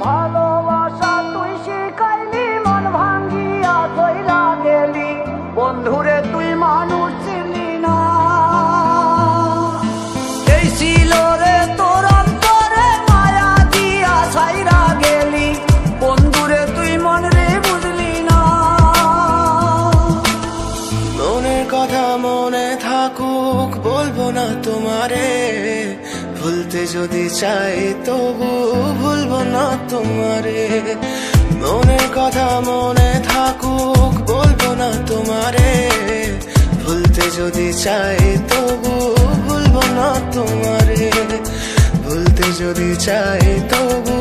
ভালোবাসা তুই শিখাইলি, মন ভাঙ্গিয়া চইলা গেলি, বন্ধুরে তুই মানুষ চিনলি না। এই ছিল রে তোর অন্তরে মায়া দিয়া ছাইরা গেলি, বন্ধুরে তুই মন রে বুঝলি না। মনের কথা মনে থাকুক বলবো না তোমারে, ভুলতে যদি চাই তবু ভুলবো না তোমারে। মনের কথা মনে থাকুক বলবো না তোমারে, ভুলতে যদি চাই তবু ভুলবো না তোমারে। ভুলতে যদি চাই তবু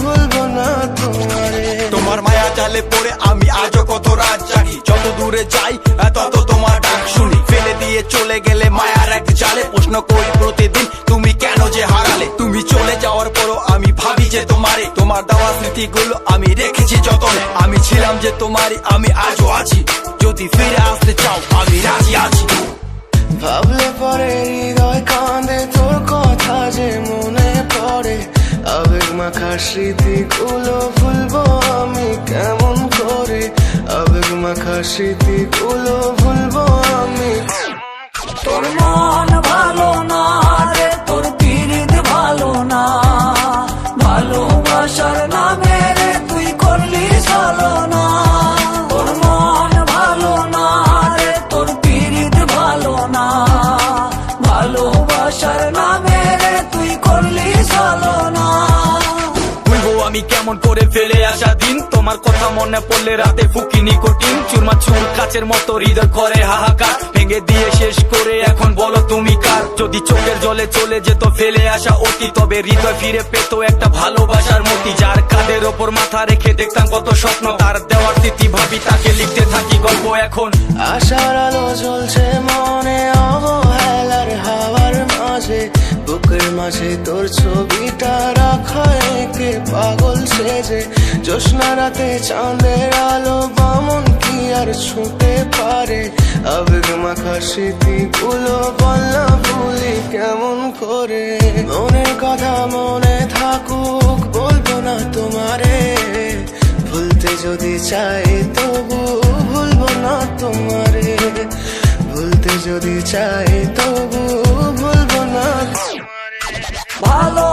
ভুলবো না তোমারে। তোমার মায়া জালে পড়ে আমি আজও কত রাত জাগি, যত দূরে যাই তত তোমার ডাক শুনি। ফেলে দিয়ে চলে গেলে মায়ার এক জালে, প্রশ্ন করি প্রতিদিন তুমি কেন যে হারালে। তুমি চলে যাওয়ার পরও আমি ভাবি যে তোমারে, তোমার দেওয়া স্মৃতিগুলো আমি রেখেছি যতনে। আমি ছিলাম যে তোমারই, আমি আজও আছি, যদি ফিরে আসতে চাও আমি রাজি আছি। ভাবলে পরে হৃদয় কাঁদে, তোর কথা যে মনে পড়ে। আবেগ মাখা স্মৃতিগুলো ভুলবো আমি কেমন করে, আবেগ মাখা স্মৃতিগুলো ভুলবো আমি। তোর মন ভালো না রে, তোর পিরিত ভালো না, ভালোবাসার নামে রে তুই করলি ছলনা। তোর মন ভালো না রে, তোর পিরিত ভালো না, ভালোবাসার নামে রে তুই করলি ছলনা। ভুলবো আমি কেমন করে ফেলে আসা দিন, তোমার কথা মনে পড়লে রাতে ফুকি নিকোটিন। চুরমা চুর কাচের মতো হৃদয় করে হাহাকার, ভেঙে দিয়ে শেষ করে এখন বলো তুমি কার। যদি চোখের জলে চলে যেত ফেলে আসা অতি, তবে হৃদয় ফিরে পেত একটা ভালোবাসার মতি। যার কাঁধের ওপর মাথা রেখে দেখতাম কত স্বপ্ন, তার দেওয়ার স্মৃতি ভাবি তাকে লিখতে থাকি গল্প এখন। আশার আলো জ্বলছে মনে অবহেলার হাওয়ার মাঝে, বুকের মাঝে তোর ছবিটা রাখা একে পাগল সেজে। জ্যোৎস্না রাতে চাঁদের আলো বামন কি আর ছুঁতে পারে, আবেগ মাখা স্মৃতিগুলো বলনা ভুলি কেমন করে। মনের কথা মনে থাকুক বলবো না তোমারে, ভুলতে যদি চাই তবু ভুলবো না তোমারে। ভুলতে যদি চাই তবু ভুলবো না তোমারে। ভালো